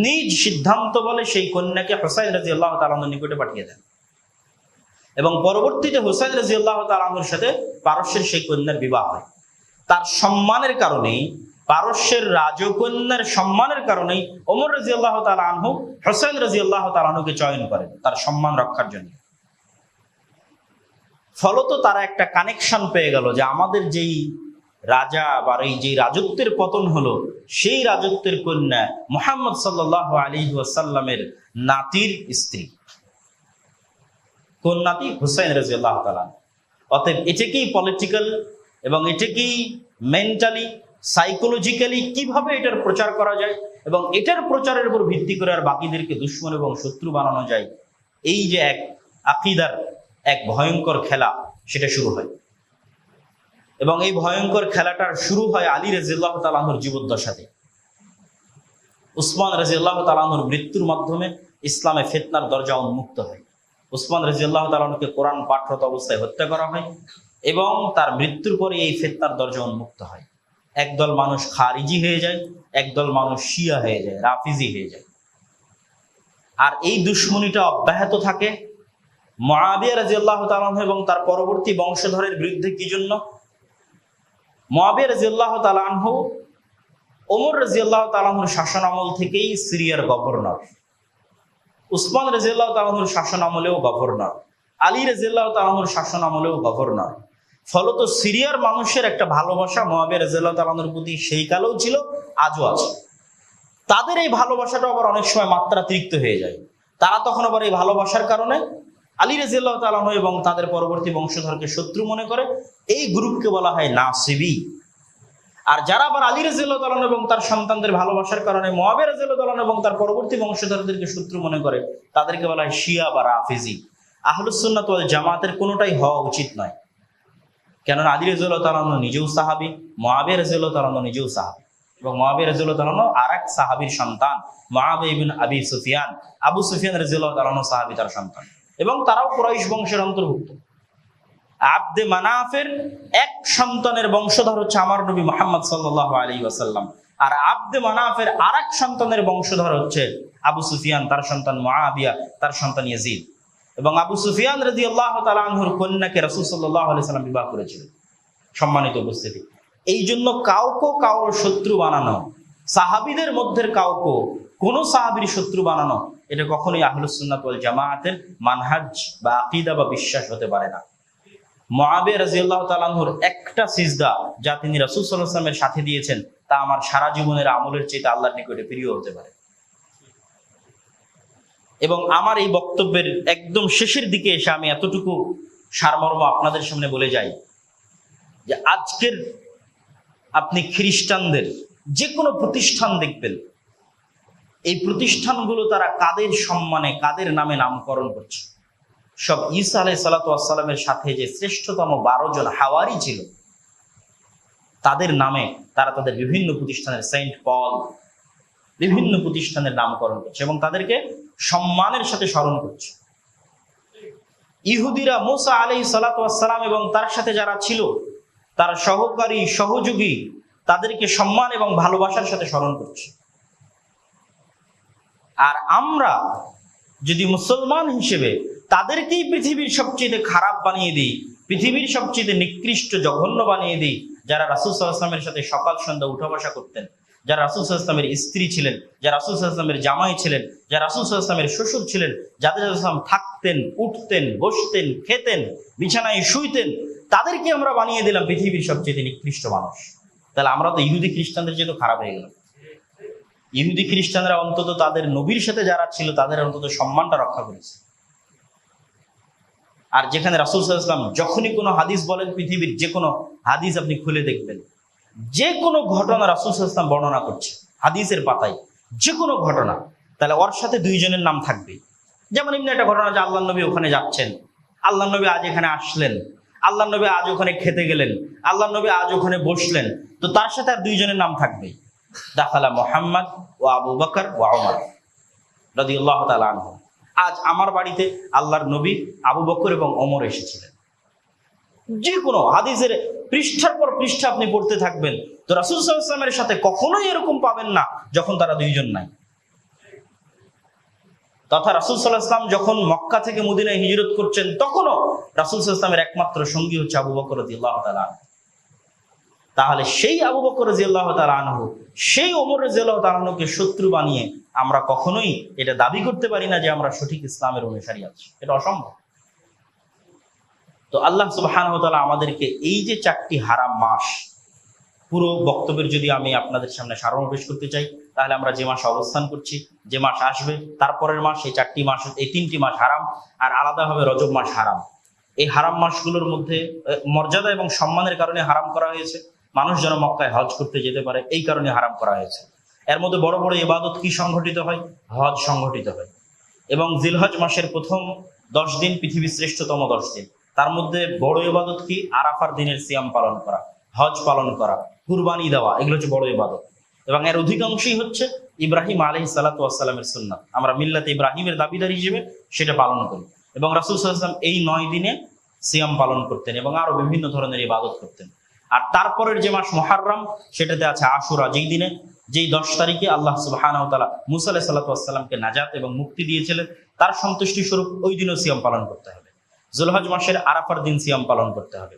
নিজ সিদ্ধান্ত বলে সেই কন্যাকে হুসাইন রাদিয়াল্লাহু তাআলা আনহুর নিকটে পাঠিয়ে দেন, এবং পরবর্তীতে হুসাইন রাদিয়াল্লাহু তাআলা আনহুর সাথে পারস্যের সেই কন্যার বিবাহ হয়। তার সম্মানের কারণেই, পারস্যের রাজকন্যার সম্মানের কারণেই ওমর রাদিয়াল্লাহু তাআলা আনহু হুসাইন রাদিয়াল্লাহু তাআলা আনহুকে চয়ন করেন তার সম্মান রক্ষার জন্য। ফলত তারা একটা কানেকশন পেয়ে গেল যে আমাদের যেই রাজা বা এই যে রাজত্বের পতন হলো, সেই রাজত্বের কন্যা মুহাম্মদ সাল্লাল্লাহু আলাইহি ওয়াসাল্লামের নাতির স্ত্রী। কোন নাতি? হুসাইন রাদিয়াল্লাহু তাআলা। অতএব এটাকেই পলিটিক্যাল এবং এটাকেই মেন্টালি, সাইকোলজিক্যালি কিভাবে এটার প্রচার করা যায় এবং এটার প্রচারের উপর ভিত্তি করে আর বাকিদেরকে দুশমন এবং শত্রু বানানো যায়, এই যে এক আকীদার এক ভয়ঙ্কর খেলা, সেটা শুরু হয়। এবং এই ভয়ঙ্কর খেলাটার শুরু হয় আলী রাদিয়াল্লাহু তাআলা আনহুর জীবদ্দশাতে। উসমান রাদিয়াল্লাহু তাআলা আনহুর মৃত্যুর মাধ্যমে ইসলামে ফিতনার দরজা উন্মুক্ত হয়। উসমান রাদিয়াল্লাহু তাআলা আনহুকে কোরআন পাঠরত অবস্থায় হত্যা করা হয়, এবং তার মৃত্যুর পরে এই ফিতনার দরজা উন্মুক্ত হয়। একদল মানুষ খারিজি হয়ে যায়, একদল মানুষ শিয়া হয়ে যায়, রাফিজি হয়ে যায়। আর এই দুশমনিটা অব্যাহত থাকে মুআবিয়া রাদিয়াল্লাহু তাআলা আনহু এবং তার পরবর্তী বংশধরের বিরুদ্ধে। কি জন্য? মুআবিয়া রাদিয়াল্লাহু তাআলা আনহু ওমর রাদিয়াল্লাহু তাআলা আনহুর শাসন আমল থেকেই সিরিয়ার গভর্নর, উসমান রাদিয়াল্লাহু তাআলা আনহুর শাসন আমলেও গভর্নর, আলী রাদিয়াল্লাহু তাআলা আনহুর শাসন আমলেও গভর্নর। ফলত সিরিয়ার মানুষের একটা ভালোবাসা মুআবিয়া রাদিয়াল্লাহু তাআলা আনহুর প্রতি সেই কালেও ছিল, আজও আছে। তাদের এই ভালোবাসাটা আবার অনেক সময় মাত্রাতিরিক্ত হয়ে যায়। তারা তখন আবার এই ভালোবাসার কারণে আলী রাদিয়াল্লাহু তাআলা আনহু এবং তাদের পরবর্তী বংশধরকে শত্রু মনে করে। এই গ্রুপকে বলা হয় নাসিবি। আর যারা আবার আলী রাদিয়াল্লাহু তাআলা আনহু এবং তার সন্তানদের ভালোবাসার কারণে মুআবিয়া রাদিয়াল্লাহু তাআলা আনহু এবং তার পরবর্তী বংশধরদেরকে শত্রু মনে করে, তাদেরকে বলা হয় শিয়া বা রাফিজি। আহলুস সুন্নাত ওয়াল জামাতের কোনোটাই হওয়া উচিত নয়। কেননা আলী রাদিয়াল্লাহু তাআলা আনহু নিজেও সাহাবী, মুআবিয়া রাদিয়াল্লাহু তাআলা আনহু নিজেও সাহাবী, এবং মুআবিয়া রাদিয়াল্লাহু তাআলা আনহু আরেক সাহাবীর সন্তান মুআবিয়া ইবনে আবি সুফিয়ান, আবু সুফিয়ান রাদিয়াল্লাহু তাআলা আনহু সাহাবী, তার সন্তান, এবং তারাও কুরাইশ বংশের অন্তর্ভুক্ত। আব্দে মানাফের এক সন্তানের বংশধর হচ্ছে আমার নবী মুহাম্মদ সাল্লাল্লাহু আলাইহি ওয়াসাল্লাম, আর আব্দে মানাফের আরেক সন্তানের বংশধর হচ্ছে আবু সুফিয়ান, তার সন্তান মুআবিয়া, তার সন্তান ইয়াজিদ। এবং আবু সুফিয়ান রাদিয়াল্লাহু তাআলা আনহুর কন্যাকে রাসূল সাল্লাল্লাহু আলাইহি ওয়াসাল্লাম বিবাহ করেছিলেন। সম্মানিত উপস্থিতি, এই জন্য কাউকে কারো শত্রু বানানো, সাহাবীদের মধ্যে কাউকে কোন সাহাবীর শত্রু বানানো, এটা কখনোই আহলুস সুন্নাত ওয়াল জামাআতের মানহাজ বা আকীদা বা বিশ্বাস হতে পারে না। মুআবিয়া রাদিয়াল্লাহু তাআলা আনহুর একটা সিজদা যা তিনি রাসূল সাল্লাল্লাহু আলাইহি ওয়াসাল্লামের সাথে দিয়েছেন, তা আমার সারা জীবনের আমলের চেয়ে আল্লাহর নিকটে প্রিয় হতে পারে। এবং আমার এই বক্তব্যের একদম শেষের দিকে এসে আমি এতটুকু সারমর্ম আপনাদের সামনে বলে যাই যে আজকের আপনি খ্রিস্টানদের যে কোনো প্রতিষ্ঠান দেখবেন, এই প্রতিষ্ঠানগুলো তারা কাদের সম্মানে, কাদের নামে নামকরণ করছে। সব ঈসা আলাইহিস সালাতু ওয়াস সালামের সাথে যে শ্রেষ্ঠতম 12 জন হাওয়ারি ছিল, তাদের নামে তারা তাদের বিভিন্ন প্রতিষ্ঠানের, সেন্ট পল, বিভিন্ন প্রতিষ্ঠানের নামকরণ করছে এবং তাদেরকে সম্মানের সাথে স্মরণ করছে। ইহুদিরা মুসা আলাইহিস সালাতু ওয়াস সালাম এবং তার সাথে যারা ছিল, তার সহকারী সহযোগী, তাদেরকে সম্মান এবং ভালোবাসার সাথে স্মরণ করছে। আর আমরা যদি মুসলমান হিসেবে তাদেরকেই পৃথিবীর সবচেয়ে খারাপ বানিয়ে দিই, পৃথিবীর সবচেয়ে নিকৃষ্ট জঘন্য বানিয়ে দিই, যারা রাসূল সাল্লাল্লাহু আলাইহি ওয়াসাল্লামের সাথে সকাল সন্ধ্যা উঠা বসা করতেন, যারা রাসূল সাল্লাল্লাহু আলাইহি ওয়াসাল্লামের স্ত্রী ছিলেন, যারা রাসূল সাল্লাল্লাহু আলাইহি ওয়াসাল্লামের জামাই ছিলেন, যারা রাসূল সাল্লাল্লাহু আলাইহি ওয়াসাল্লামের শ্বশুর ছিলেন, যাদের সাথে থাকতেন, উঠতেন, বসতেন, খেতেন, বিছানায় শুইতেন, তাদেরকে আমরা বানিয়ে দিলাম পৃথিবীর সবচেয়ে নিকৃষ্ট মানুষ। তাহলে আমরা তো ইহুদি খ্রিস্টানদের চেয়ে তো খারাপ হয়ে গেলাম। ইহুদি খ্রিস্টানরা অন্তত তাদের নবীর সাথে যারা ছিল তাদের অন্তত সম্মানটা রক্ষা করেছে। আর যেখানে রাসূল সাল্লাল্লাহু আলাইহি ওয়াসাল্লাম যখনই কোনো হাদিস বলেন, পৃথিবীর যে কোনো হাদিস আপনি খুলে দেখবেন, যে কোনো ঘটনা রাসূল সাল্লাল্লাহু আলাইহি ওয়াসাল্লাম বর্ণনা করছে হাদিসের পাতায়, যে কোনো ঘটনা, তাহলে ওর সাথে দুইজনের নাম থাকবে। যেমন এমনি একটা ঘটনা যে আল্লাহ নবী ওখানে যাচ্ছেন, আল্লাহ নবী আজ এখানে আসলেন, আল্লাহ নবী আজ ওখানে খেতে গেলেন, আল্লাহ নবী আজ ওখানে বসলেন, তো তার সাথে আর দুইজনের নাম থাকবে, দাখালা মুহাম্মদ ও আবু বকর ও ওমর রাদিয়াল্লাহু তাআলা আনহু। আজ আমার বাড়িতে আল্লাহর নবী, আবু বকর এবং ওমর এসেছিলেন। যে কোনো হাদিসের পৃষ্ঠার পর পৃষ্ঠা আপনি পড়তে থাকবেন, তো রাসূল সাল্লাল্লাহু আলাইহি ওয়াসাল্লামের সাথে কখনোই এরকম পাবেন না যখন তারা দুইজন নাই। তথা রাসূল সাল্লাল্লাহু আলাইহি ওয়াসাল্লাম যখন মক্কা থেকে মদিনায় হিজরত করছেন, তখনও রাসূল সাল্লাল্লাহু আলাইহি ওয়াসাল্লামের একমাত্র সঙ্গী হচ্ছে আবু বকর রাদিয়াল্লাহু তাআলা আনহু। তাহলে সেই আবু বকর রাদিয়াল্লাহু তাআলা আনহু, সেই ওমর রাদিয়াল্লাহু তাআলা আনহুকে শত্রু বানিয়ে আমরা কখনোই এটা দাবি করতে পারি না যে আমরা সঠিক ইসলামের অনুসারী আছি, এটা অসম্ভব। তো আল্লাহ সুবহানাহু ওয়া তাআলা আমাদেরকে এই যে 4টি হারাম মাস, পুরো বক্তব্যের যদি আমি আপনাদের সামনে সারাংশ করতে চাই, তাহলে আমরা যে মাসে অবস্থান করছি, যে মাস আসবে, তারপরের মাস, এই 4টি মাস, এই 3টি মাস হারাম, আর আলাদাভাবে রজব মাস হারাম। এই হারাম মাসগুলোর মধ্যে মর্যাদা এবং সম্মানের কারণে হারাম করা হয়েছে। মানুষ যেন মক্কায় হজ করতে যেতে পারে, এই কারণে হারাম করা হয়েছে। এর মধ্যে বড় বড় ইবাদত কি সংঘটিত হয়? হজ সংঘটিত হয়। এবং জিলহজ মাসের প্রথম 10 দিন পৃথিবীর শ্রেষ্ঠতম 10 দিন। তার মধ্যে বড় ইবাদত কি? আরাফার দিনের সিয়াম পালন করা, হজ পালন করা, কুরবানি দেওয়া, এগুলো হচ্ছে বড় ইবাদত। এবং এর অধিকাংশই হচ্ছে ইব্রাহিম আলাইহিস সালাতু ওয়াস সালামের সুন্নাত। আমরা মিল্লাতে ইব্রাহিমের দাবিদার হিসেবে সেটা পালন করি। এবং রাসূল সাল্লাল্লাহু আলাইহি ওয়াসাল্লাম এই 9 দিনে সিয়াম পালন করতেন এবং আরো বিভিন্ন ধরনের ইবাদত করতেন। আর তারপরের যে মাস মুহররম, সেটাতে আছে আশুরা, যেই 10 তারিখে আল্লাহ সুবহানাহু ওয়া তাআলা মুসা আলাইহিস সালাতু ওয়াস সালামকে নাজাত এবং মুক্তি দিয়েছিলেন, তার সন্তুষ্টি স্বরূপ ওই দিনও সিয়াম পালন করতে হবে। জিলহজ মাসের আরাফার দিন সিয়াম পালন করতে হবে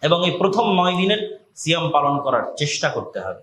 এবং এই প্রথম 9 দিনের সিয়াম পালন করার চেষ্টা করতে হবে।